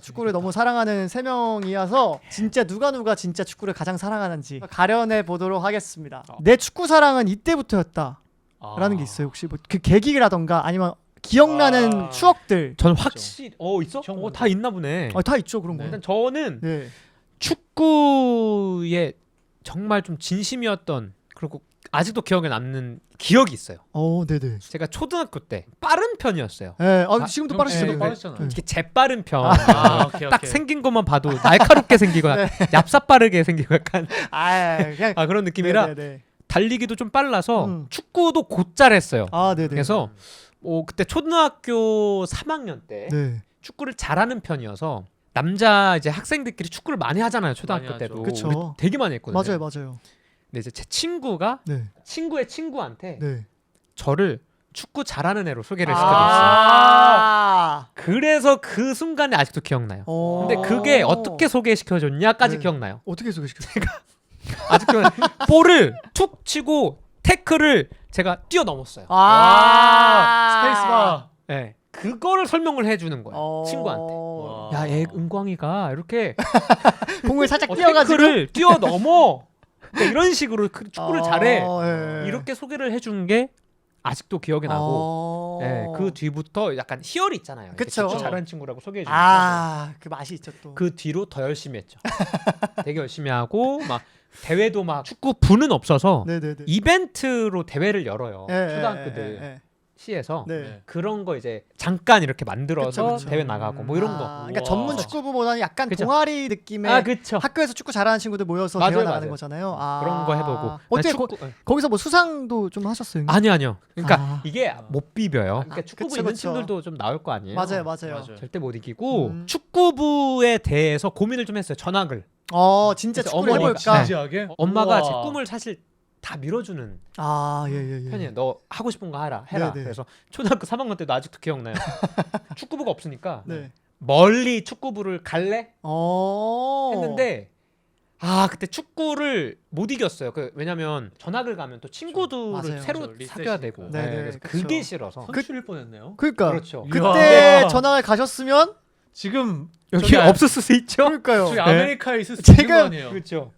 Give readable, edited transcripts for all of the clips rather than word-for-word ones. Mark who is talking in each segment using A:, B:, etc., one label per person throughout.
A: 축구를 너무 사랑하는 세 명이어서 진짜 누가 진짜 축구를 가장 사랑하는지 가려내 보도록 하겠습니다. 내 축구 사랑은 이때부터였다라는 게 있어요. 혹시 뭐 그 계기라던가 아니면 기억나는 추억들.
B: 저는 확실히 있어?
C: 형
B: 다 있나 보네.
A: 다 있죠 그런 거.
B: 일단 저는
A: 네.
B: 축구에 정말 좀 진심이었던 그리고 아직도 기억에 남는 기억이 있어요.
A: 네네.
B: 제가 초등학교 때 빠른 편이었어요.
A: 네. 지금도 빠르시죠.
C: 네, 빠르시잖아요.
A: 네.
B: 이렇게 재빠른 편.
C: 오케이,
B: 딱
C: 오케이.
B: 생긴 것만 봐도 날카롭게 생기고 얍삽빠르게 생기고 약간
A: 그냥.
B: 그런 느낌이라
A: 네네네.
B: 달리기도 좀 빨라서
A: 음.
B: 축구도 곧잘 했어요.
A: 네네.
B: 그래서 그때 초등학교 3학년 때
A: 네.
B: 축구를 잘하는 편이어서 남자 이제 학생들끼리 축구를 많이 하잖아요. 초등학교
C: 많이
B: 때도.
C: 하죠.
A: 그쵸.
B: 우리 되게 많이 했거든요.
A: 맞아요.
B: 근데 이제 제 친구가
A: 네.
B: 친구의 친구한테
A: 네.
B: 저를 축구 잘하는 애로 소개를 시켜줬어요. 그래서 그 순간이 아직도 기억나요. 근데 그게 어떻게 소개시켜줬냐까지
A: 네.
B: 기억나요.
A: 어떻게 소개시켰어요?
B: 아직 기억나요. 볼을 툭 치고 태클을 제가 뛰어넘었어요.
C: 스페이스바.
B: 네. 그거를 설명을 해주는 거예요. 친구한테.
C: 와.
B: 야, 얘 은광이가 이렇게
A: 공을 살짝 뛰어가지고
B: 태클을 뛰어넘어. 그러니까 이런 식으로 축구를 잘해.
A: 네.
B: 이렇게 소개를 해준 게 아직도 기억에 나고 그 뒤부터 약간 희열이 있잖아요. 이렇게
A: 그쵸.
B: 축구 잘하는 친구라고 소개해주니까
A: 그 맛이 있죠 또.
B: 그 뒤로 더 열심히 했죠. 되게 열심히 하고 막 대회도 막 축구 부는 없어서
A: 네네네.
B: 이벤트로 대회를 열어요. 초등학교들
A: 예.
B: 시에서
A: 네.
B: 그런 거 이제 잠깐 이렇게 만들어서
A: 그쵸.
B: 대회 나가고 뭐 이런 거.
A: 그러니까
C: 우와.
A: 전문 축구부보다는 약간
B: 그쵸.
A: 동아리 느낌의
B: 그쵸.
A: 학교에서 축구 잘하는 친구들 모여서
B: 맞아요,
A: 대회 나가는
B: 맞아요.
A: 거잖아요.
B: 그런 거 해보고.
A: 어때?
B: 축구,
A: 거기서 뭐 수상도 좀 하셨어요?
B: 아니요. 그러니까
A: 아.
B: 이게 못 비벼요. 그러니까 축구부
A: 그쵸,
B: 있는
A: 그쵸.
B: 친구들도 좀 나올 거 아니에요.
A: 맞아요.
B: 절대 못 이기고
A: 축구부에
B: 축구부에 대해서 고민을 좀 했어요. 전학을.
A: 진짜
B: 그래서
A: 축구를
B: 어머니가-
A: 해볼까?
C: 진지하게?
B: 엄마가
C: 우와.
B: 제 꿈을 사실 다 밀어주는
A: 예.
B: 편이에요. 너 하고 싶은 거 해라.
A: 네네.
B: 그래서 초등학교 3학년 때도 아직도 기억나요. 축구부가 없으니까
A: 네.
B: 멀리 축구부를 갈래?
A: 했는데
B: 했는데 그때 축구를 못 이겼어요. 왜냐면 전학을 가면 또 친구들을
A: 맞아요.
B: 새로
C: 맞아요. 리셋이니까.
B: 사귀어야 되고.
A: 네네,
B: 그래서
A: 그쵸.
B: 그게 싫어서.
C: 선출일 뻔했네요.
A: 그러니까
B: 그렇죠.
A: 그때
C: 이야.
A: 전학을 가셨으면
C: 지금
B: 여기
C: 저기
B: 없었을 수 있죠.
A: 그러니까요.
C: 저기 아메리카에 있을 수 있는 거 아니에요.
B: 그렇죠.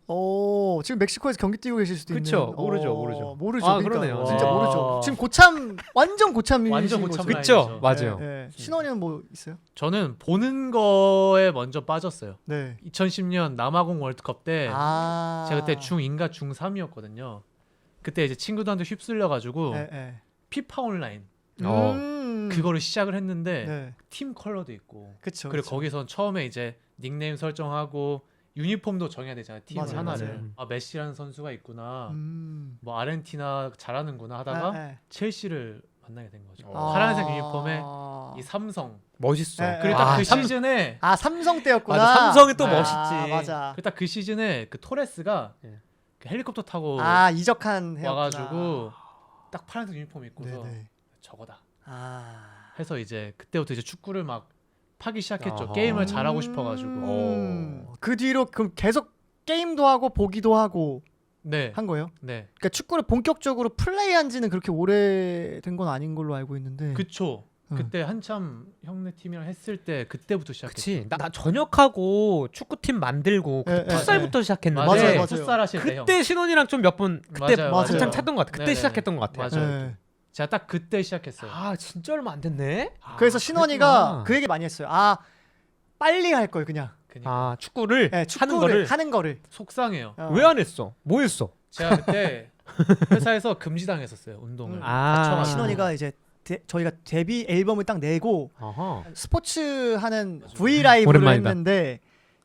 A: 지금 멕시코에서 경기 뛰고 계실 수도
B: 그쵸.
A: 있는.
B: 모르죠.
A: 모르죠.
B: 그러네요.
A: 그러니까요. 진짜
C: 와.
A: 모르죠. 지금 완전 고참이신
C: 완전
A: 거죠.
C: 고참
B: 그쵸.
C: 라인이죠.
B: 맞아요.
A: 네. 신원이는 뭐 있어요?
C: 저는 보는 거에 먼저 빠졌어요.
A: 네.
C: 2010년 남아공 월드컵 때 제가 그때 중2인가 중3이었거든요. 그때 이제 친구들한테 휩쓸려 가지고 피파 온라인 그거를 시작을 했는데
A: 네.
C: 팀 컬러도 있고
A: 그쵸.
C: 그리고 거기서 처음에 이제 닉네임 설정하고 유니폼도 정해야 되잖아요. 팀을
A: 맞아요,
C: 하나를.
A: 맞아요.
C: 메시라는 선수가 있구나. 뭐 아르헨티나 잘하는구나 하다가 첼시를 만나게 된 거죠. 파란색 유니폼에 이 삼성.
B: 멋있어.
C: 그리고 딱 그 시즌에
A: 삼성 때였구나.
B: 맞아. 삼성이 또
C: 아,
B: 멋있지.
A: 맞아.
C: 그 딱 그 시즌에 그 토레스가
B: 예.
C: 그 헬리콥터 타고
A: 이적한 해였구나.
C: 와가지고 딱 파란색 유니폼 입고서
A: 네네.
C: 저거다
A: 해서
C: 해서 이제 그때부터 이제 축구를 막 파기 시작했죠.
B: 아하.
C: 게임을 잘하고 싶어가지고.
A: 그 뒤로 그럼 계속 게임도 하고 보기도 하고
C: 네,
A: 한 거예요?
C: 네,
A: 그러니까 축구를 본격적으로 플레이한 지는 그렇게 오래된 건 아닌 걸로 알고 있는데.
C: 그쵸. 그때 한참 형네 팀이랑 했을 때 그때부터 시작했죠.
B: 그치. 나 전역하고 축구팀 만들고 풋살부터 시작했는데
A: 맞아요.
C: 풋살 하실 때 형.
B: 그때 신혼이랑 좀 몇 번 그때
C: 맞아요,
B: 한참
A: 맞아요.
B: 찾던 것 같아. 그때
C: 네네.
B: 시작했던 것 같아요.
C: 맞아요.
A: 네.
C: 제가 딱 그때 시작했어요.
B: 진짜 얼마 안 됐네.
A: 그래서 신원이가 그 얘기 많이 했어요. 빨리 할 걸 그냥.
C: 그러니까
B: 축구를
A: 축구를 하는 거를.
C: 속상해요.
B: 왜 안 했어? 뭐 했어?
C: 제가 그때 회사에서 금지당했었어요. 운동을. 다쳐가지고.
A: 신원이가 이제 저희가 데뷔 앨범을 딱 내고
B: 아하.
A: 스포츠 하는 V 라이브를
B: 오랜만이다.
A: 했는데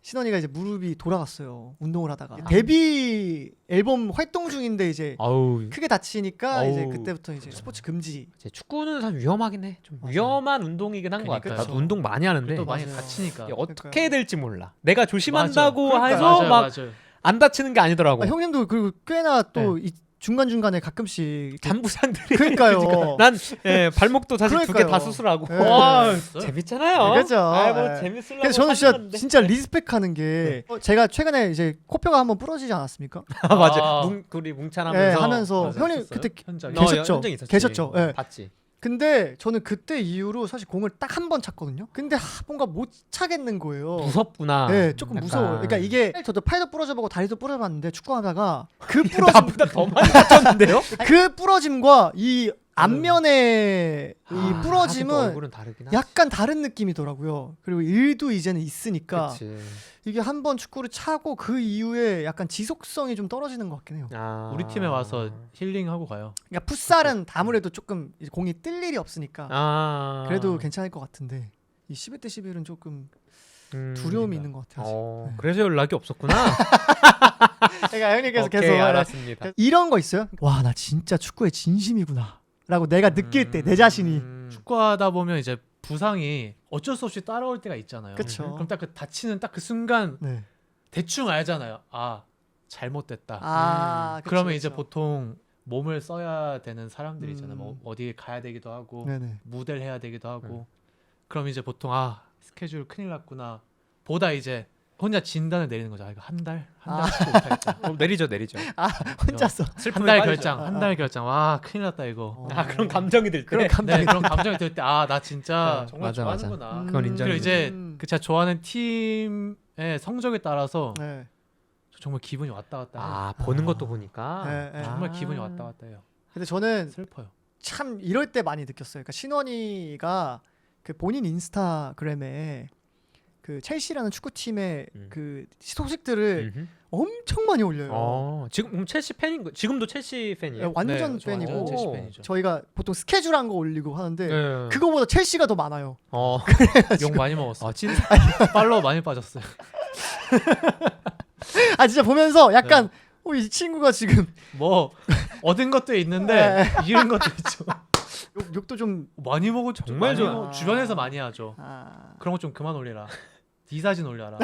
A: 신원이가 이제 무릎이 돌아갔어요. 운동을 하다가.
C: 아.
A: 데뷔 앨범 활동 중인데 이제
B: 아우.
A: 크게 다치니까 이제
B: 어우.
A: 그때부터 이제 스포츠 금지.
B: 이제 축구는 사실 위험하긴 해. 좀
A: 맞아요.
B: 위험한 운동이긴 한 것 같아.
C: 그러니까요.
B: 나도 운동 많이 하는데
C: 또 많이
A: 맞아요.
C: 다치니까.
B: 이게 어떻게
A: 그러니까요.
B: 해야 될지 몰라. 내가 조심한다고
A: 그러니까요.
B: 해서
C: 맞아요,
B: 막
C: 맞아요.
B: 안 다치는 게 아니더라고.
A: 형님도 그리고 꽤나 또 중간 중간에 가끔씩 이렇게
B: 잔부상들이.
A: 그러니까요.
B: 난 발목도 사실 두 개
A: 그러니까요.
B: 다 수술하고.
A: 네.
C: 와,
B: 재밌잖아요.
A: 그죠.
B: 뭐
A: 네.
B: 재밌으려고.
A: 그래서 저는
B: 사는 건데.
A: 진짜 리스펙하는 게 제가 최근에 이제 코뼈가 한번 부러지지 않았습니까?
B: 맞아. 우리 뭉찬하면서.
A: 하면서
C: 맞아,
A: 형님
C: 있었어요?
A: 그때
C: 현장에.
A: 계셨죠?
B: 현장 있었지.
A: 계셨죠? 예.
B: 봤지.
A: 근데 저는 그때 이후로 사실 공을 딱 한 번 찼거든요. 근데 뭔가 못 차겠는 거예요.
B: 무섭구나.
A: 네, 조금
B: 약간.
A: 무서워요. 그러니까 이게 저도 팔도 부러져보고 다리도 부러져봤는데 축구하다가 그 부러짐
B: 나보다 더 많이 다쳤는데요?
A: 그 부러짐과 이 앞면의 이 부러짐은
B: 얼굴은 다르긴 하지.
A: 약간 다른 느낌이더라고요. 그리고 일도 이제는 있으니까
B: 그치.
A: 이게 한 번 축구를 차고 그 이후에 약간 지속성이 좀 떨어지는 것 같긴 해요.
C: 우리 팀에 와서 힐링하고 가요.
A: 그러니까 풋살은 아무래도 조금 이제 공이 뜰 일이 없으니까 그래도 괜찮을 것 같은데 이 11대 11은 조금 두려움이 있는 것 같아요. 네.
B: 그래서 연락이 없었구나.
A: 그러니까 형님께서
B: 오케이,
A: 계속
B: 알았습니다.
A: 이런 거 있어요? 와, 나 진짜 축구에 진심이구나 라고 내가 느낄 때 내 자신이
C: 축구하다 보면 이제 부상이 어쩔 수 없이 따라올 때가 있잖아요.
A: 그쵸.
C: 그럼 딱 그 다치는 딱 그 순간
A: 네.
C: 대충 알잖아요. 아, 잘못됐다.
A: 그쵸,
C: 그러면 이제
A: 그쵸.
C: 보통 몸을 써야 되는 사람들이 있잖아요. 뭐 어디 가야 되기도 하고
A: 네네.
C: 무대를 해야 되기도 하고 그럼 이제 보통 스케줄 큰일 났구나 보다 이제 혼자 진단을 내리는 거죠. 이거 한 달 축구 못하겠다.
B: 내리죠.
A: 혼자서
C: 한 달 결장, 한 달 결장. 와, 큰일 났다 이거.
B: 그런 감정이 들 때.
A: 그런 감정이
C: 네, 그런 감정이 들 때 나 진짜 정말
B: 맞아, 맞아.
C: 좋아하는구나.
B: 그건 인정이죠.
C: 그리고 이제 그 제가 좋아하는 팀의 성적에 따라서
A: 네.
C: 정말 기분이 왔다 갔다 해요.
B: 보는 것도 보니까.
A: 네.
C: 정말 기분이 왔다 갔다 해요.
A: 근데 저는
C: 슬퍼요.
A: 참 이럴 때 많이 느꼈어요. 그러니까 신원이가 그 본인 인스타그램에 그 첼시라는 축구팀의 그 소식들을 엄청 많이 올려요.
B: 지금 첼시 팬인 거. 지금도 첼시 팬이에요?
A: 네, 완전
C: 네,
A: 팬이고
C: 완전 첼시 팬이죠.
A: 저희가 보통 스케줄한 거 올리고 하는데
B: 네.
A: 그거보다 첼시가 더 많아요.
C: 욕 많이 먹었어.
B: 찐.
C: 팔로워 많이 빠졌어요.
A: 진짜 보면서 약간 이 친구가 지금
C: 뭐 얻은 것도 있는데
A: 네.
C: 잃은 것도 있죠.
A: 욕도 좀
C: 많이 먹어
B: 정말
C: 주변에서 많이 하죠.
A: 아...
C: 그런 거 좀 그만 올리라. 네 사진 올려라.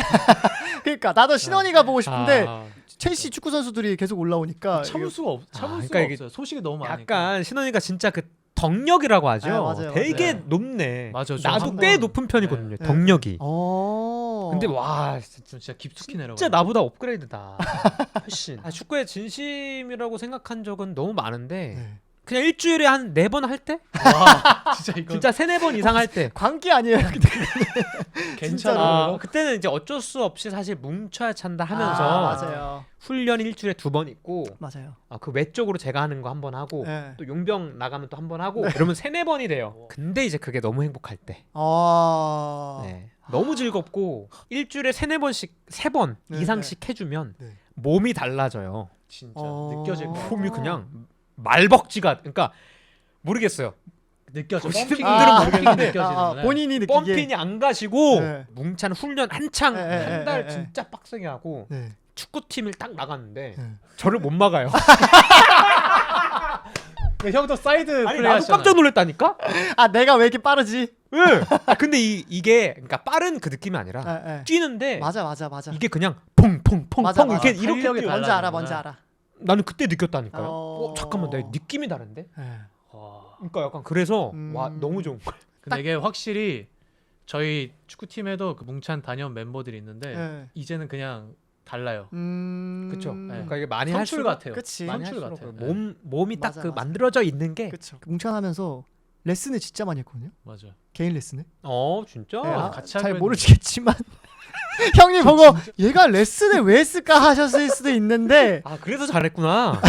A: 그러니까 나도 신원이가 보고 싶은데
B: 아,
A: 첼시 축구 선수들이 계속 올라오니까
C: 참을 수가
B: 그러니까 이게
C: 없어요. 소식이 너무 많으니까.
B: 약간 신원이가 진짜 그 덕력이라고 하죠.
A: 맞아요,
B: 되게
C: 맞아요.
B: 높네.
C: 맞아요.
B: 나도 꽤 높은 편이거든요.
A: 네.
B: 덕력이.
A: 근데
B: 근데 와
C: 진짜 깊숙이 내려가.
B: 진짜 나보다 업그레이드다. 훨씬. 축구에 진심이라고 생각한 적은 너무 많은데
A: 네.
B: 그냥 일주일에 한 4번 할 때?
C: 와, 진짜 이거
B: 진짜 3-4번 이상 할 때.
A: 광기 아니에요. 근데
C: 괜찮아.
B: 그때는 이제 어쩔 수 없이 사실 뭉쳐야 찬다 하면서
A: 맞아요.
B: 훈련 일주일에 2번 있고
A: 맞아요.
B: 그 외적으로 제가 하는 거 한 번 하고
A: 네.
B: 또 용병 나가면 또 한 번 하고 이러면 3-4번이 돼요. 근데 이제 그게 너무 행복할 때. 네. 너무 즐겁고 일주일에 3-4번씩 3번
A: 네,
B: 이상씩 해주면
A: 네.
B: 몸이 달라져요.
C: 진짜 느껴질 거.
B: 몸이 그냥 말벅지가 그러니까 모르겠어요.
C: 느껴져.
B: 보시는
C: 펌핑이
B: 분들은
C: 모르겠는데 느껴지는
A: 본인이 느끼기에
B: 펌핑이 안 가시고
A: 네.
B: 뭉찬 훈련 한창
A: 네,
B: 한 달
A: 네,
B: 진짜 빡세게 하고
A: 네.
B: 축구팀을 딱 나갔는데
A: 네.
B: 저를 못 막아요.
C: 형도 사이드
B: 아니
C: 플레이
B: 나도
C: 하시잖아요.
B: 깜짝 놀랐다니까.
A: 내가 왜 이렇게 빠르지?
B: 네. 근데 이게 그러니까 빠른 그 느낌이 아니라
A: 네.
B: 뛰는데
A: 맞아.
B: 이게 그냥 퐁퐁퐁퐁
A: 맞아.
B: 이렇게
C: 탄력이
A: 뭔지
C: 달라지는구나.
A: 알아, 뭔지 알아.
B: 나는 그때 느꼈다니까요. 잠깐만 내 느낌이 다른데.
A: 네.
B: 그러니까 약간 그래서
A: 음.
B: 와 너무 좋은 거야.
C: 근데 이게 확실히 저희 축구팀에도 그 뭉찬 단연 멤버들이 있는데
A: 네.
C: 이제는 그냥 달라요.
B: 그렇죠.
A: 네.
B: 그러니까 이게 많이
C: 선출
B: 할수록
C: 같아요.
A: 그치.
B: 많이
C: 선출
B: 할수록
C: 같아요.
B: 몸이 딱
A: 맞아,
B: 그
A: 맞아.
B: 만들어져 있는 게.
A: 그쵸. 뭉찬하면서 레슨을 진짜 많이 했거든요.
C: 맞아.
A: 개인 레슨을.
B: 진짜.
A: 네,
C: 같이
A: 잘
C: 하기로
A: 모르시겠지만 형님 보고 얘가 레슨을 왜 했을까 하셨을 수도 있는데
B: 그래서 잘했구나.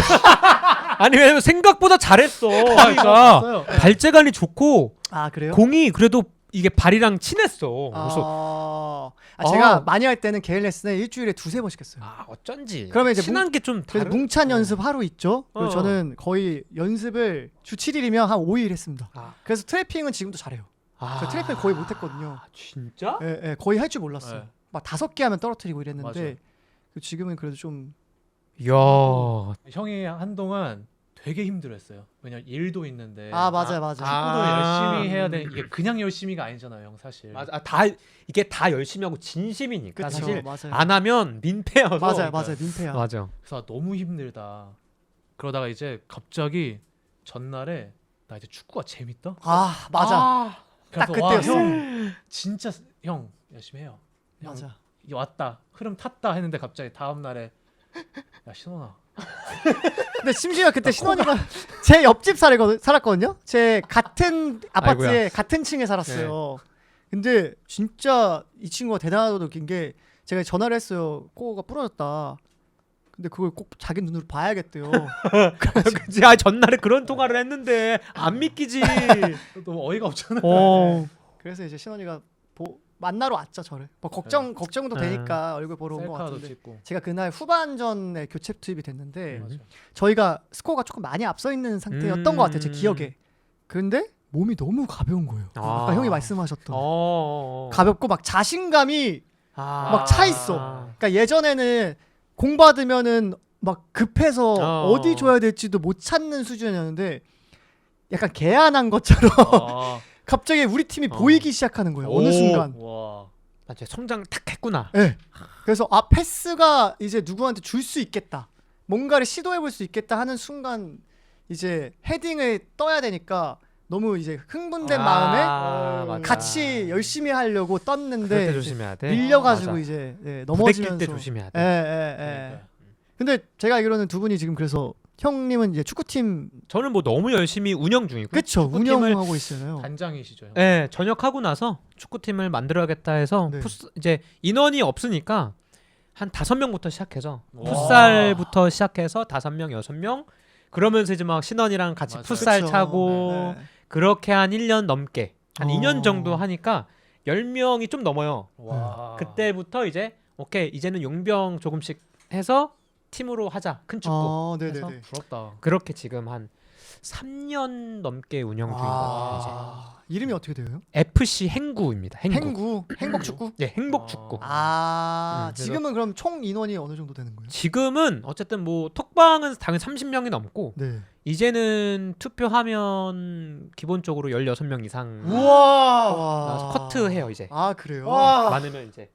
B: 아니 왜냐면 생각보다 잘했어. 그러니까 발재간이 좋고
A: 그래요?
B: 공이 그래도 이게 발이랑 친했어. 그래서
A: 제가 많이 할 때는 개인 레슨을 일주일에 2-3번씩 했어요.
B: 어쩐지.
A: 그러면 이제
B: 친한 게 좀
A: 그래서
B: 다른.
A: 뭉찬 연습 하루 있죠. 그리고
B: 어.
A: 저는 거의 연습을 주 7일이면 한 5일 했습니다. 그래서 트래핑은 지금도 잘해요. 저 트래핑 거의 못했거든요.
B: 진짜?
A: 예, 거의 할 줄 몰랐어요.
C: 네.
A: 막 5개 하면 떨어뜨리고 이랬는데
C: 맞아요.
A: 지금은 그래도 좀
B: 이야.
C: 형이 한동안 되게 힘들었어요. 왜냐면 일도 있는데
A: 맞아.
C: 축구도 열심히 해야 돼. 이게 그냥 열심히가 아니잖아요, 형 사실.
B: 맞아. 이게 다 열심히 하고 진심이니까
A: 그쵸,
B: 사실
A: 맞아요.
B: 안 하면 민폐여서.
A: 맞아요. 민폐야.
B: 맞아.
C: 그래서 너무 힘들다. 그러다가 이제 갑자기 전날에 나 이제 축구가 재밌다.
A: 맞아.
C: 그래서
A: 딱
C: 와,
A: 그때였어.
C: 형 진짜 형 열심히 해요. 형,
A: 맞아.
C: 이게 왔다. 흐름 탔다 했는데 갑자기 다음 날에 야 신원아
A: 근데 심지어 그때 신원이가 제 옆집 살았거든요. 제 같은 아파트에
B: 아이고야.
A: 같은 층에 살았어요. 근데 진짜 이 친구가 대단하다고 느낀 게 제가 전화를 했어요. 코가 부러졌다. 근데 그걸 꼭 자기 눈으로 봐야겠대요.
B: 그치. 아 전날에 그런 통화를 했는데 안 믿기지.
C: 너무 어이가 없잖아.
A: 그래서 이제 신원이가 만나러 왔죠 저를. 뭐 걱정도 되니까 얼굴 보러 온 것
C: 셀카도
A: 같은데.
C: 찍고.
A: 제가 그날 후반전에 교체 투입이 됐는데
C: 맞아.
A: 저희가 스코어가 조금 많이 앞서 있는 상태였던 것 같아요 제 기억에. 근데 몸이 너무 가벼운 거예요. 아까 형이 말씀하셨던 가볍고 막 자신감이 막 차 있어. 그러니까 예전에는 공 받으면은 막 급해서 어디 줘야 될지도 못 찾는 수준이었는데 약간 개안한 것처럼 갑자기 우리 팀이 보이기 시작하는 거예요. 어느 순간.
C: 와.
B: 아, 제 성장 탁 했구나.
A: 네. 그래서 패스가 이제 누구한테 줄 수 있겠다. 뭔가를 시도해볼 수 있겠다 하는 순간 이제 헤딩을 떠야 되니까 너무 이제 흥분된 마음에
B: 맞아.
A: 같이 열심히 하려고
B: 그럴 때
A: 떴는데
B: 조심해야 돼.
A: 밀려가지고
B: 맞아.
A: 이제
B: 부대낄
A: 넘어지면서.
B: 때 조심해야 돼.
C: 그러니까.
A: 근데 제가 알기로는 두 분이 지금 그래서 형님은 이제 축구팀
B: 저는 뭐 너무 열심히 운영 중이고.
A: 그쵸
B: 축구팀을-
A: 운영하고 있잖아요.
C: 단장이시죠. 형.
B: 네, 전역하고 나서 축구팀을 만들어야겠다 해서
A: 네.
B: 이제 인원이 없으니까 한 5명부터 시작해서
C: 와.
B: 풋살부터 시작해서 5명, 6명 그러면서 이제 막 신원이랑 같이
C: 맞아요.
B: 풋살
A: 그쵸.
B: 차고
A: 네.
B: 그렇게 한 1년 넘게 한 2년 정도
A: 어.
B: 하니까 10명이 좀 넘어요.
C: 와.
B: 그때부터 이제 오케이 이제는 용병 조금씩 해서 팀으로 하자 큰 축구.
A: 네네네.
C: 부럽다.
B: 그렇게 지금 한 3년 넘게 운영 중인 것 같아요.
A: 이름이 어떻게 돼요?
B: 이제 FC 행구입니다. 행구.
A: 행복 축구.
B: 네, 행복 축구.
A: 그래서
B: 그래서-
A: 지금은 그럼 총 인원이 어느 정도 되는 거예요?
B: 지금은 어쨌든 뭐 톡방은 당연히 30명이 넘고
A: 네.
B: 이제는 투표하면 기본적으로 16명 이상
C: 우와.
B: 나와서 커트해요 이제.
A: 그래요?
B: 많으면 이제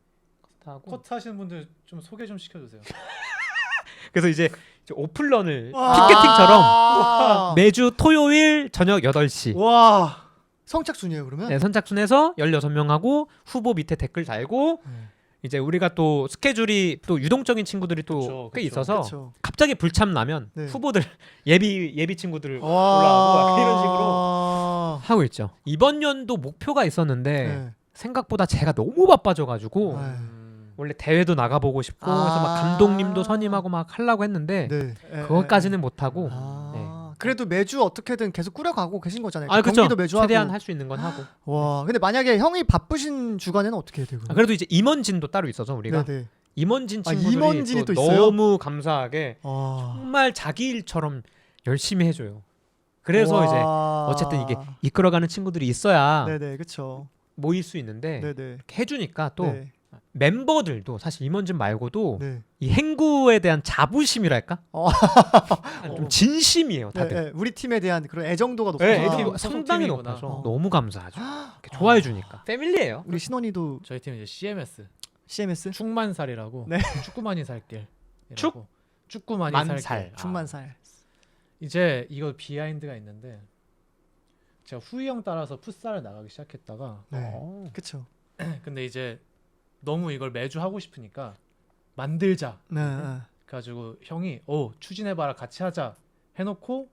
B: 커트하고.
C: 커트 하시는 분들 좀 소개 좀 시켜주세요.
B: 그래서 이제 오픈런을
A: 와.
B: 피켓팅처럼 매주 토요일 저녁 8시
A: 와. 성착순이에요 그러면?
B: 네, 선착순해서 16명하고 후보 밑에 댓글 달고
A: 네.
B: 이제 우리가 또 스케줄이 또 유동적인 친구들이 또
C: 그쵸,
B: 꽤
C: 그쵸.
B: 있어서
A: 그쵸.
B: 갑자기 불참 나면
A: 네.
B: 후보들 예비 친구들 올라가고 약간 이런 식으로 하고 있죠. 이번 연도 목표가 있었는데
A: 네.
B: 생각보다 제가 너무 바빠져가지고
A: 네.
B: 원래 대회도 나가보고 싶고 그래서 막 감독님도 선임하고 막 하려고 했는데 그것까지는 못하고 네.
A: 그래도 매주 어떻게든 계속 꾸려가고 계신 거잖아요.
B: 그쵸.
A: 경기도 매주
B: 최대한
A: 하고.
B: 할 수 있는 건 하고.
A: 와, 근데 만약에 형이 바쁘신 주간에는 어떻게 해야 돼요?
B: 그래도 이제 임원진도 따로 있어서 우리가
A: 네네.
B: 임원진 친구들이
A: 임원진이
B: 또
A: 또 있어요?
B: 너무 감사하게
A: 와.
B: 정말 자기 일처럼 열심히 해줘요. 그래서 이제 어쨌든 이게 이끌어가는 친구들이 있어야
A: 네네, 그렇죠.
B: 모일 수 있는데
A: 네네.
B: 이렇게 해주니까 또
A: 네.
B: 멤버들도 사실 임원진 말고도
A: 네.
B: 이 행구에 대한 자부심이랄까?
A: 어.
B: 좀 진심이에요,
A: 네,
B: 다들.
A: 네. 우리 팀에 대한 그런 애정도가 높아서
B: 네,
C: 애정이
B: 애정이 상당히
C: 소속팀이구나.
B: 높아서 너무 감사하죠. 이렇게 좋아해 주니까. 패밀리예요.
A: 우리 신원이도
C: 저희 팀은 이제 CMS
A: CMS
C: 축만살이라고
A: 네.
C: 축구만이 살길.
B: 축?
C: 축구만이
B: 만살.
C: 살길.
A: 충만살.
C: 이제 이거 비하인드가 있는데 제가 후이 형 따라서 풋살을 나가기 시작했다가
A: 네. 그렇죠.
C: 근데 이제 너무 이걸 매주 하고 싶으니까 만들자.
A: 네. 네.
C: 그래가지고 형이 추진해봐라 같이 하자 해놓고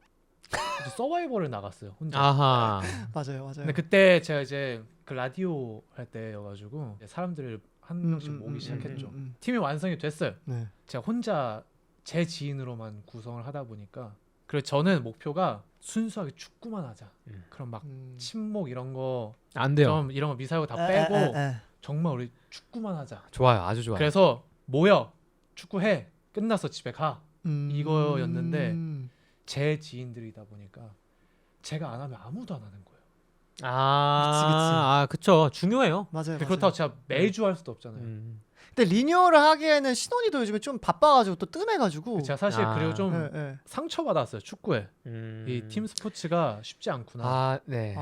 C: 이제 서바이벌을 나갔어요 혼자.
B: 아하.
A: 맞아요, 맞아요.
C: 근데 그때 제가 이제 그 라디오 할 때여가지고 이제 사람들을 한 명씩 모으기 시작했죠. 팀이 완성이 됐어요.
A: 네.
C: 제가 혼자 제 지인으로만 구성을 하다 보니까 그래서 저는 목표가 순수하게 축구만 하자. 그럼 막 친목 이런 거
B: 안 돼요.
C: 좀 이런 거 미사이고 다 빼고
A: 에.
C: 정말 우리 축구만 하자.
B: 좋아요, 아주 좋아요.
C: 그래서 모여 축구해 끝났어 집에 가 이거였는데 제 지인들이다 보니까 제가 안 하면 아무도 안 하는 거예요.
B: 그쵸. 중요해요.
A: 맞아요.
C: 그렇다고 제가 매주 할 수도 없잖아요.
A: 근데 리뉴얼을 하기에는 신원이도 요즘에 좀 바빠가지고 또 뜸해가지고.
C: 제가 사실 그리고 좀
A: 네, 네.
C: 상처받았어요 축구에. 이 팀 스포츠가 쉽지 않구나.
B: 네.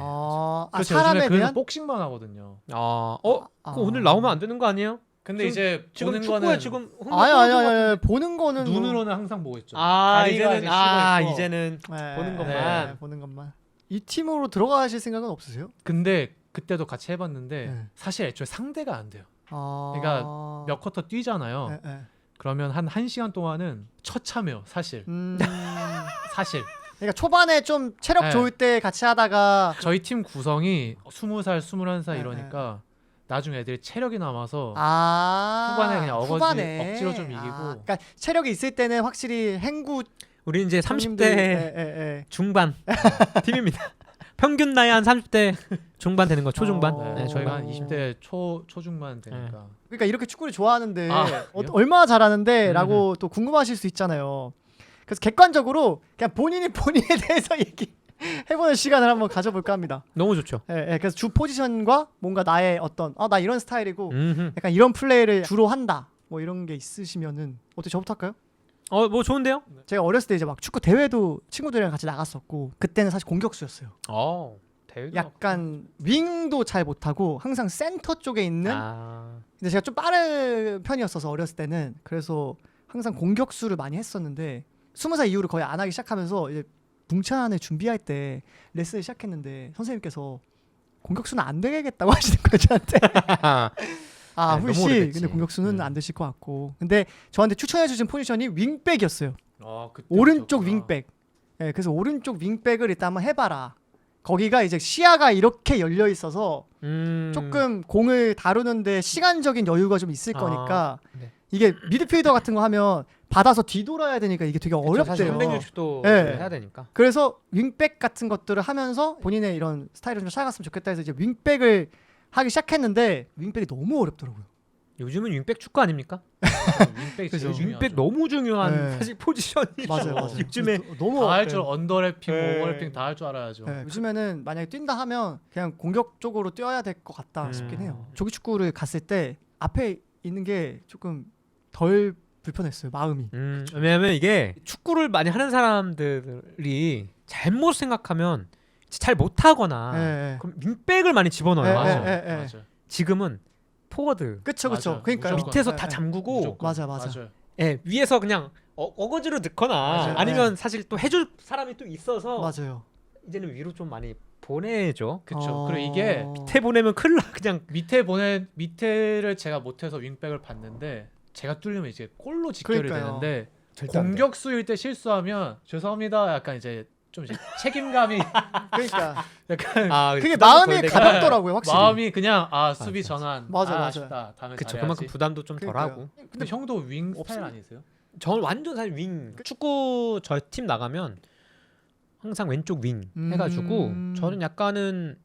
C: 그래서
A: 사람에
C: 요즘에 그래도
A: 대한.
C: 복싱만 하거든요.
B: 그거 오늘 나오면 안 되는 거 아니에요?
C: 근데 이제
B: 지금
C: 보는
B: 축구에
C: 거는
B: 지금
A: 아니 보는 거는 뭐-
C: 눈으로는 항상 보고 있죠. 다리가
B: 이제는
C: 이제 식어있고.
B: 이제는
A: 네,
B: 보는 것만.
A: 네, 보는 것만. 이 팀으로 들어가실 생각은 없으세요?
C: 근데 그때도 같이 해봤는데
A: 네.
C: 사실 애초에 상대가 안 돼요.
A: 아...
C: 그러니까 몇 쿼터 뛰잖아요.
A: 네, 네.
C: 그러면 한 1시간 동안은 처참해요, 사실. 사실.
A: 그러니까 초반에 좀 체력
C: 네.
A: 좋을 때 같이 하다가
C: 저희 팀 구성이 20살, 21살
A: 네,
C: 이러니까 나중에 애들이 체력이 남아서
A: 아
C: 후반에 그냥
A: 후반에.
C: 억지로 좀 이기고.
A: 그러니까 체력이 있을 때는 확실히 행구
B: 우리 이제
A: 형님들,
B: 30대
A: 예.
B: 중반 팀입니다. 평균 나이 한 30대 중반 되는 거 초중반.
C: 네, 저희가 한
A: 오.
C: 20대 초중반 되니까.
A: 그러니까 이렇게 축구를 좋아하는데
C: 그래요?
A: 얼마나 잘하는데라고 또 궁금하실 수 있잖아요. 그래서 객관적으로 그냥 본인이 본인에 대해서 얘기해보는 시간을 한번 가져볼까 합니다.
B: 너무 좋죠.
A: 예, 그래서 주 포지션과 뭔가 나의 어떤 나 이런 스타일이고
B: 음흠.
A: 약간 이런 플레이를 주로 한다. 뭐 이런 게 있으시면은 어떻게 저부터 할까요?
B: 뭐 좋은데요?
A: 제가 어렸을 때 이제 막 축구 대회도 친구들이랑 같이 나갔었고 그때는 사실 공격수였어요.
B: 대회가
A: 약간 윙도 잘 못하고 항상 센터 쪽에 있는. 근데 제가 좀 빠른 편이었어서 어렸을 때는 그래서 항상 공격수를 많이 했었는데 20살 이후로 거의 안 하기 시작하면서 이제 뭉찬을 준비할 때 레슨을 시작했는데 선생님께서 공격수는 안 되겠다고 하시는 거예요 저한테.
B: 네, 너무
A: 후이씨
B: 오래됐지.
A: 근데 공격수는 안 되실 것 같고 근데 저한테 추천해 주신 포지션이 윙백이었어요.
C: 그때
A: 오른쪽
C: 그렇구나.
A: 윙백. 예, 그래서 오른쪽 윙백을 일단 한번 해봐라. 거기가 이제 시야가 이렇게 열려 있어서 조금 공을 다루는데 시간적인 여유가 좀 있을 거니까
B: 네.
A: 이게 미드필더 같은 거 하면 받아서 뒤돌아야 되니까 이게 되게
B: 사실
A: 어렵대요.
B: 360도
A: 네.
B: 해야 되니까.
A: 그래서 윙백 같은 것들을 하면서 본인의 이런 스타일을 좀 찾아갔으면 좋겠다 해서 이제 윙백을 하기 시작했는데 윙백이 너무 어렵더라고요.
B: 요즘은 윙백 축구 아닙니까?
C: 윙백이
A: 그죠.
C: 제일 중요하죠.
B: 윙백 너무 중요한
A: 네.
B: 사실 포지션이죠.
A: 맞아요.
B: 요즘에
A: 너무
C: 다 할 줄
A: 어려워요.
C: 언더래핑,
B: 네.
C: 오버래핑 다 할 줄 알아야죠.
A: 네, 요즘에는 만약에 뛴다 하면 그냥 공격적으로 뛰어야 될 것 같다 싶긴 해요. 조기 축구를 갔을 때 앞에 있는 게 조금 덜 불편했어요. 마음이.
B: 왜냐면 이게 축구를 많이 하는 사람들이 잘못 생각하면 잘 못하거나
A: 예.
B: 그럼 윙백을 많이 집어넣어요.
C: 맞아요.
A: 예.
C: 맞아요.
B: 지금은 포워드
A: 그쵸.
C: 맞아요.
A: 그러니까요.
C: 무조건.
B: 밑에서
A: 예,
B: 다
A: 예.
B: 잠그고
C: 무조건.
A: 맞아.
C: 맞아요.
B: 위에서 그냥 어거지로 넣거나
C: 맞아요.
B: 아니면 사실 또 해줄 사람이 또 있어서
A: 맞아요.
B: 이제는 위로 좀 많이 보내죠.
C: 그쵸. 그리고 이게
B: 밑에 보내면 큰일 나 그냥.
C: 밑에를 제가 못해서 윙백을 봤는데 제가 뚫리면 이제 골로 직결이
A: 그러니까요.
C: 되는데
B: 절대 안 돼.
C: 공격수일 때 실수하면 죄송합니다. 약간 이제 좀 이제 책임감이
A: 그러니까
C: 약간
A: 그게
B: 부담도
A: 마음이
B: 덜 되고.
A: 가볍더라고요, 확실히.
C: 마음이 그냥 수비 전환
A: 맞아요.
C: 아쉽다. 다음에
B: 그쵸.
C: 잘해야지.
B: 그만큼 부담도 좀
A: 그러니까요.
B: 덜하고.
C: 근데 형도 윙 스타일
A: 없습니다.
C: 아니세요?
B: 저는 완전 사실 윙. 축구 저 팀 나가면 항상 왼쪽 윙 해가지고 저는 약간은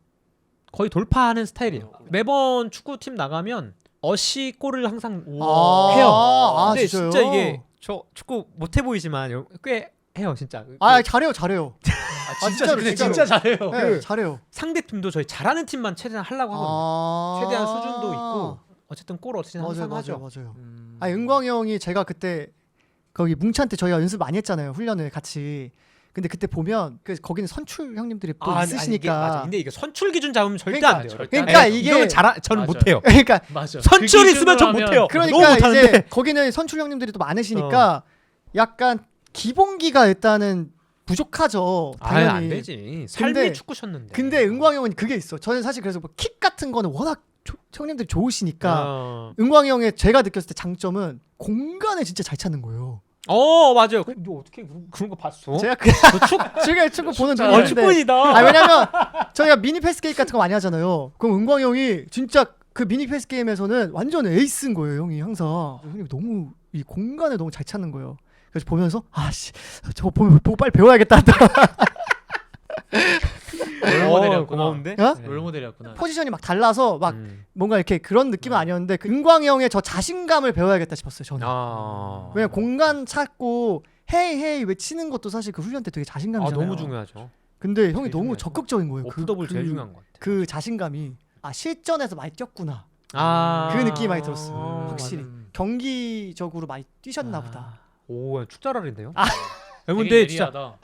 B: 거의 돌파하는 스타일이에요. 매번 축구 팀 나가면 어시 골을 항상 해요. 근데
A: 진짜요?
B: 진짜 이게 저 축구 못해 보이지만 꽤 해요 진짜.
A: 잘해요. 진짜로,
C: 근데
A: 진짜로.
C: 진짜 잘해요.
A: 네, 잘해요.
B: 상대 팀도 저희 잘하는 팀만 최대한 하려고 하거든요. 최대한 수준도 있고 어쨌든 골 어쨌든 항상 하죠.
A: 맞아요. 은광이 형이 제가 그때 거기 뭉찬 때 저희가 연습 많이 했잖아요. 훈련을 같이. 근데 그때 보면 거기는 선출 형님들이 또
B: 이게,
A: 있으시니까.
B: 맞아. 근데 이게 선출 기준 잡으면 절대
C: 그러니까,
B: 안 돼요.
C: 절대
A: 그러니까
B: 안 돼요.
A: 이게-
B: 이거는 저는
C: 맞아요.
B: 못해요.
A: 그러니까
C: 맞아.
B: 선출이
C: 그
B: 있으면 전
C: 기준으로
B: 못해요.
C: 하면
A: 그러니까
B: 너무
A: 이제
B: 못하는데.
A: 거기는 선출 형님들이 또 많으시니까 약간 기본기가 일단은 부족하죠.
B: 아예 안
A: 당연히.
B: 되지. 삶이
A: 근데-
B: 축구셨는데.
A: 근데 은광이 형은 그게 있어. 저는 사실 그래서 뭐 킥 같은 거는 워낙 형님들이 좋으시니까 은광이 형의 제가 느꼈을 때 장점은 공간을 진짜 잘 찾는 거예요.
B: 맞아요. 너 어떻게 그런 거 봤어?
A: 제가 제가 축구 보는
C: 진짜
A: 눈인데
B: 축구이다.
A: 왜냐면 저희가 미니 패스 게임 같은 거 많이 하잖아요. 그럼 은광이 형이 진짜 그 미니 패스 게임에서는 완전 에이스인 거예요. 형이 항상 형님 너무 이 공간을 너무 잘 찾는 거예요. 그래서 보면서 저거 보고 빨리 배워야겠다.
C: 롤모델이었구나.
B: 고마운데.
A: 어?
C: 롤모델이었구나.
A: 포지션이 막 달라서 막 뭔가 이렇게 그런 느낌은 아니었는데 그 은광이 형의 저 자신감을 배워야겠다 싶었어요. 저는. 왜냐면 공간 찾고 헤이 외치는 것도 사실 그 훈련 때 되게 자신감이잖아요.
B: 너무 중요하죠.
A: 근데 형이
C: 되게
A: 너무
C: 중요하죠.
A: 적극적인 거예요.
B: 오프더블 제일 중요한 것 같아.
A: 그 자신감이 실전에서 많이 뛰었구나.
B: 그
A: 느낌이 많이 들었어요. 확실히.
C: 맞아.
A: 경기적으로 많이 뛰셨나 보다.
B: 축 잘하는데요.
C: 되게
B: 근데 진짜
C: 예리하다.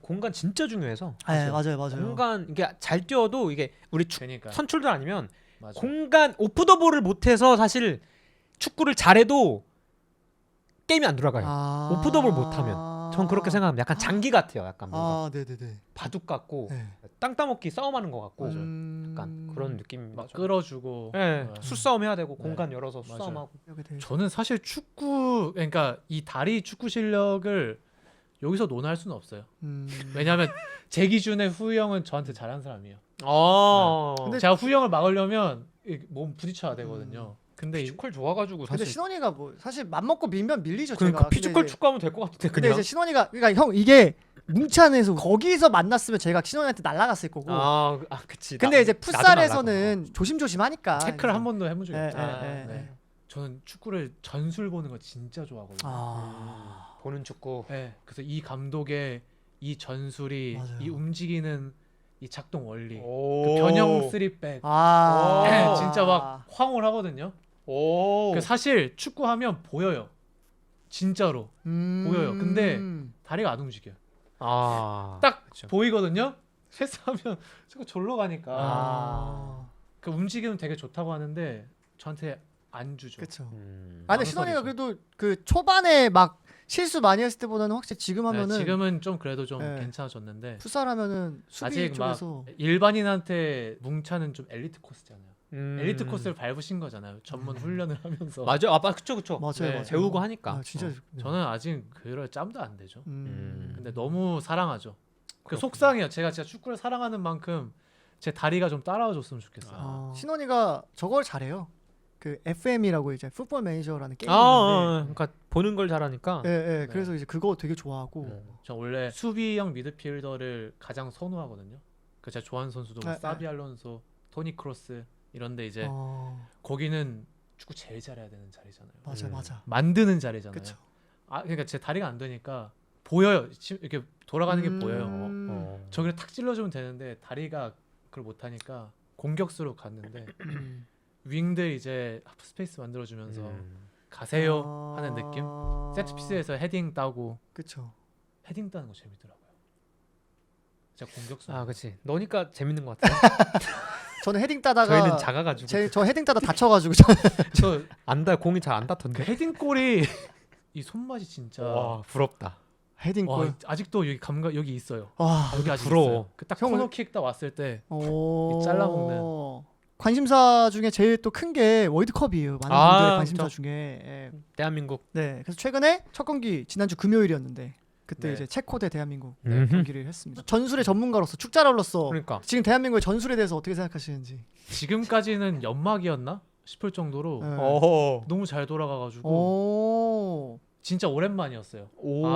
B: 공간 진짜 중요해서.
A: 네, 맞아요.
B: 공간 이게 잘 뛰어도 이게 우리
C: 그러니까.
B: 선출들 아니면
C: 맞아.
B: 공간 오프더볼을 못해서 사실 축구를 잘해도 게임이 안 돌아가요. 오프더볼 못하면. 전 그렇게 생각합니다. 약간 장기 같아요. 약간 뭔가
A: 네네네.
B: 바둑 같고
A: 네.
B: 땅 따먹기 싸움하는 것 같고
C: 맞아요.
B: 약간 그런 느낌입니다.
C: 막 끌어주고.
B: 네,
C: 네.
B: 수싸움 해야 되고
C: 네.
B: 공간 열어서
C: 맞아요.
B: 수싸움하고.
C: 저는 사실 축구 축구 그러니까 이 다리 축구 실력을 여기서 논할 수는 없어요. 왜냐하면 제 기준에 후이 형은 저한테 잘한 사람이에요.
B: 근데
C: 제가 후이 형을 막으려면 몸 부딪혀야 되거든요. 근데
B: 피지컬 좋아가지고
A: 근데
B: 사실
A: 신원이가 뭐 사실 맘먹고 밀면 밀리죠.
B: 그러니까
A: 제가.
B: 피지컬
A: 근데 이제-
B: 축구하면 될 것 같은데
A: 근데
B: 그냥.
A: 이제 신원이가 그러니까 형 이게 뭉찬에서 거기서 만났으면 제가 신원이한테 날아갔을 거고.
B: 그치.
A: 근데 이제 풋살에서는 조심조심하니까.
C: 태클 한 번도 해본 적이
A: 예,
C: 없죠.
A: 예.
C: 저는 축구를 전술 보는 거 진짜 좋아하거든요.
B: 보는 축구.
C: 네, 그래서 이 감독의 이 전술이
A: 맞아요.
C: 이 움직이는 이 작동 원리,
B: 오.
C: 그 변형 3백,
A: 아.
C: 진짜 막 황홀하거든요.
B: 오.
C: 그 사실 축구하면 보여요. 진짜로 보여요. 근데 다리가 안 움직여요. 딱
B: 그쵸.
C: 보이거든요. 패스하면 자꾸 졸러 가니까
A: 아.
C: 그 움직임은 되게 좋다고 하는데 저한테 안 주죠.
A: 그렇죠.
B: 음.
A: 아 근데 신원이가 그래도 그 초반에 막 실수 많이 했을 때보다는 확실히 지금 하면은
C: 네, 지금은 좀 그래도 좀
A: 네.
C: 괜찮아졌는데
A: 풋살하면은 수비
C: 아직
A: 쪽에서
C: 막 일반인한테 뭉차는 좀 엘리트 코스잖아요.
B: 음.
C: 엘리트 코스를 밟으신 거잖아요. 전문 훈련을 하면서.
B: 맞아. 그쵸.
A: 맞아요,
C: 네.
A: 맞아요.
B: 배우고 하니까.
A: 아, 진짜.
C: 저는 아직 그럴 짬도 안 되죠.
A: 음.
C: 근데 너무 사랑하죠. 그
B: 그렇구나.
C: 속상해요. 제가 진짜 축구를 사랑하는 만큼 제 다리가 좀 따라와 줬으면 좋겠어요.
A: 신원이가 저걸 잘해요. 그 FM이라고 이제 풋볼 매니저라는 게임이 있는데.
B: 그러니까 보는 걸 잘하니까.
A: 예, 예. 그래서 이제 그거 되게 좋아하고.
C: 저 원래 수비형 미드필더를 가장 선호하거든요. 그 제가 좋아하는 선수도
A: 네,
C: 사비 알론소, 토니 크로스 이런데 이제 거기는 축구 제일 잘해야 되는 자리잖아요.
A: 맞아, 맞아.
C: 만드는 자리잖아요.
A: 그쵸.
C: 그러니까 제 다리가 안 되니까 보여요. 이렇게 돌아가는 게 보여요. 저기를 탁 찔러주면 되는데 다리가 그걸 못하니까 공격수로 갔는데 윙들 이제 하프 스페이스 만들어주면서 가세요 하는 느낌. 세트 피스에서 헤딩 따고.
A: 그쵸.
C: 헤딩 따는 거 재밌더라고요. 제가 공격수.
B: 그치. 너니까 재밌는 것 같아요.
A: 저는 헤딩 따다가
B: 저희는 작아가지고.
A: 저 헤딩 따다 다쳐가지고
C: 저
B: 공이 잘 안
C: 그
B: 닿던데.
C: 헤딩 골이 이 손맛이 진짜.
B: 와 부럽다.
A: 헤딩 골.
C: 아직도 여기 감각 여기 있어요.
A: 와.
C: 여기 아직
B: 부러워.
C: 있어요. 그딱
A: 형은-
C: 코너킥 딱 왔을 때
A: 오.
C: 잘라먹는.
A: 관심사 중에 제일 또 큰 게 월드컵이에요. 많은 분들의 관심사
B: 그쵸.
A: 중에. 예.
B: 대한민국.
A: 네. 그래서 최근에 첫 경기 지난주 금요일이었는데 그때
C: 네.
A: 이제 체코 대 대한민국
B: 음흠.
A: 경기를 했습니다. 전술의 전문가로서 축자랄로서
B: 그러니까.
A: 지금 대한민국의 전술에 대해서 어떻게 생각하시는지.
C: 지금까지는 연막이었나 싶을 정도로
A: 네.
C: 너무 잘 돌아가가지고
A: 오.
C: 진짜 오랜만이었어요.
B: 오.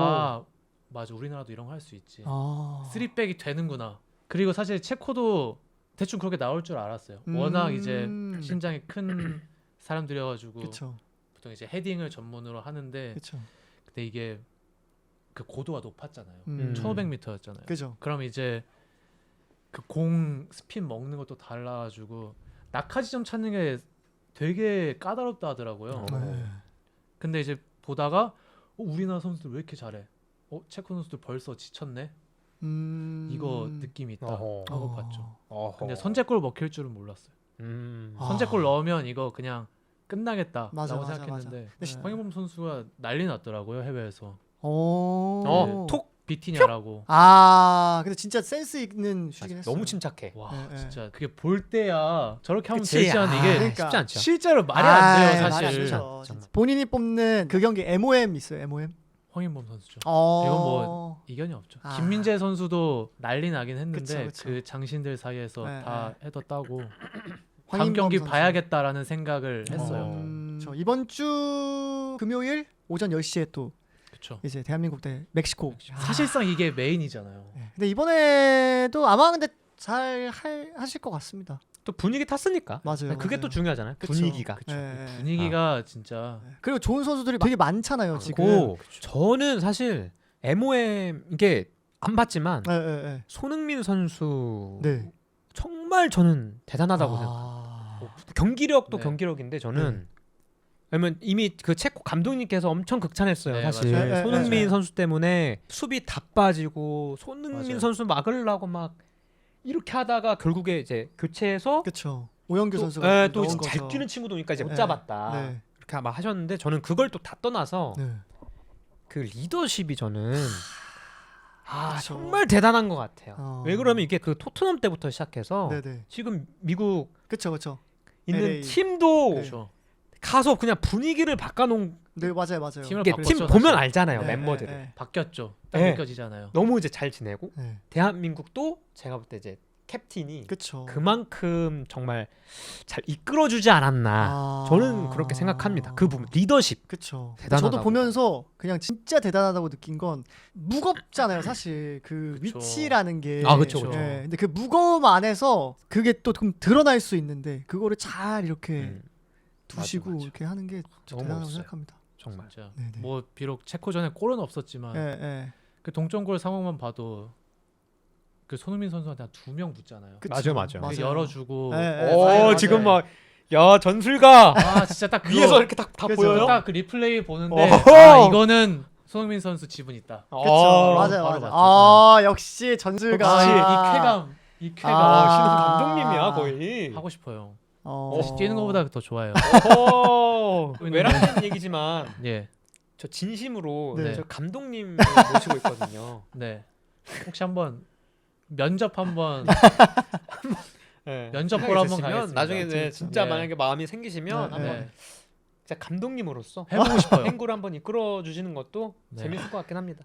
C: 맞아, 우리나라도 이런 거 할 수 있지.
A: 아.
C: 3백이 되는구나. 그리고 사실 체코도 대충 그렇게 나올 줄 알았어요. 워낙 이제 신장이 큰 사람들이어가지고
A: 그쵸.
C: 보통 이제 헤딩을 전문으로 하는데
A: 그쵸.
C: 근데 이게 그 고도가 높았잖아요.
A: 음.
C: 1500m였잖아요.
A: 그죠.
C: 그럼 이제 그 공 스핀 먹는 것도 달라가지고 낙하지점 찾는 게 되게 까다롭다 하더라고요.
A: 네.
C: 근데 이제 보다가 우리나라 선수들 왜 이렇게 잘해? 체코 선수들 벌써 지쳤네? 이거 느낌이 있다 하고 봤죠. 근데 선제골 먹힐 줄은 몰랐어요. 선제골 넣으면 이거 그냥 끝나겠다라고
A: 맞아, 맞아,
C: 생각했는데
A: 맞아. 네.
C: 황희범 선수가 난리 났더라고요, 해외에서.
A: 톡.
C: 비티냐라고.
A: 근데 진짜 센스 있는 슈팅 했어요.
B: 너무 침착해.
C: 와
A: 네, 네.
C: 진짜 그게 볼 때야 저렇게 하면
B: 그치.
C: 되지 않는 이게
A: 그러니까.
B: 쉽지 않죠.
C: 실제로 말이 안 돼요,
A: 말이 안
C: 사실.
A: 되죠.
B: 정말.
A: 본인이 뽑는 그 경기 MOM 있어요. MOM.
C: 황인범 선수죠.
A: 이건
C: 뭐 이견이 없죠. 김민재 선수도 난리 나긴 했는데
A: 그쵸.
C: 그 장신들 사이에서
A: 네,
C: 다 헤더 따고 다음
A: 황인범
C: 경기
A: 선수.
C: 봐야겠다라는 생각을 했어요.
A: 이번 주 금요일 오전 10시에 또
C: 그렇죠.
A: 이제 대한민국 대 멕시코.
C: 사실상 이게 메인이잖아요.
A: 네. 근데 이번에도 아마 근데 잘 하실 것 같습니다.
B: 또 분위기 탔으니까.
A: 맞아요.
B: 그게
A: 맞아요.
B: 또 중요하잖아요.
A: 그쵸.
B: 분위기가.
A: 네.
C: 분위기가 진짜
A: 그리고 좋은 선수들이 되게 많잖아요. 지금.
B: 고 저는 사실 MOM 이게 안 봤지만
A: 네, 네, 네.
B: 손흥민 선수
A: 네.
B: 정말 저는 대단하다고 생각해요. 경기력도
C: 네.
B: 경기력인데 저는 왜냐면 이미 그 체코 감독님께서 엄청 극찬했어요.
C: 네,
B: 사실
C: 맞아요.
A: 네,
B: 손흥민
A: 네, 네.
B: 선수 때문에 수비 다 빠지고 손흥민
C: 맞아요.
B: 선수 막으려고 막 이렇게 하다가 결국에 이제 교체해서
A: 그렇죠. 오영규 선수가
B: 또
A: 넣은
B: 잘
A: 거죠.
B: 뛰는 친구도 오니까 이제 못
A: 네.
B: 잡았다.
A: 네.
B: 이렇게 막 하셨는데 저는 그걸 또 다 떠나서
A: 네.
B: 그 리더십이 저는
A: 그쵸.
B: 정말 대단한 것 같아요. 왜 그러면 이게 그 토트넘 때부터 시작해서
A: 네네.
B: 지금 미국
A: 그렇죠, 그렇죠.
B: 있는
A: LA.
B: 팀도
A: 네.
C: 그렇죠.
B: 가서 그냥 분위기를 바꿔놓은
A: 네 맞아요.
C: 팀을
B: 게
C: 바꿨죠,
B: 팀 보면
C: 사실.
B: 알잖아요.
A: 네,
B: 멤버들을.
A: 네,
C: 바뀌었죠. 딱
B: 네.
C: 느껴지잖아요.
B: 너무 이제 잘 지내고
A: 네.
B: 대한민국도 제가 볼 때 이제 캡틴이
A: 그쵸.
B: 그만큼 정말 잘 이끌어주지 않았나. 저는 그렇게 생각합니다. 그 부분 리더십.
A: 그쵸.
B: 대단하다고.
A: 저도 보면서 그냥 진짜 대단하다고 느낀 건 무겁잖아요, 사실 그
C: 그쵸.
A: 위치라는 게.
B: 아, 그쵸,
C: 그쵸.
A: 예, 근데 그 무거움 안에서 그게 또 좀 드러날 수 있는데 그거를 잘 이렇게 두시고
B: 맞아.
A: 이렇게 하는 게
B: 너무
A: 대단하다고
B: 멋있어요.
A: 생각합니다.
B: 정말.
C: 진짜.
A: 네네.
C: 뭐 비록 체코전에 골은 없었지만
A: 예, 예.
C: 그 동점골 상황만 봐도 그 손흥민 선수한테 한 2명 붙잖아요.
A: 그쵸.
B: 맞아요.
C: 그 열어주고.
A: 예, 예,
B: 오
A: 맞아요,
B: 지금
A: 맞아요.
B: 야 전술가
C: 아 진짜 딱 그거
B: 위에서 이렇게 다
A: 그죠.
B: 보여요.
C: 딱 그 리플레이 보는데
B: 어허!
C: 아 이거는 손흥민 선수 지분 있다.
A: 그쵸.
B: 어,
A: 맞아요,
C: 바로
A: 맞아요.
C: 봤죠.
A: 아 역시 전술가.
C: 아,
B: 역시.
C: 이 쾌감, 이 쾌감
B: 아, 신은 감독님이야 거의.
C: 하고 싶어요.
A: 어.
C: 사실 뛰는 것보다 더 좋아요.
B: 어, 외람된 얘기지만
C: 예,
B: 저 진심으로
A: 네.
B: 저 감독님을 모시고 있거든요.
C: 네. 혹시 한번 면접 한번
B: 네.
C: 면접 보러 한번
B: 생각이 있으시면
C: 가겠습니다.
B: 나중에 네, 진짜
C: 네.
B: 만약에 마음이 생기시면
A: 네,
B: 한번
C: 네.
B: 진짜 감독님으로서
C: 해보고 싶어요.
B: 행구를 한번 이끌어 주시는 것도
C: 네.
B: 재밌을 것 같긴 합니다.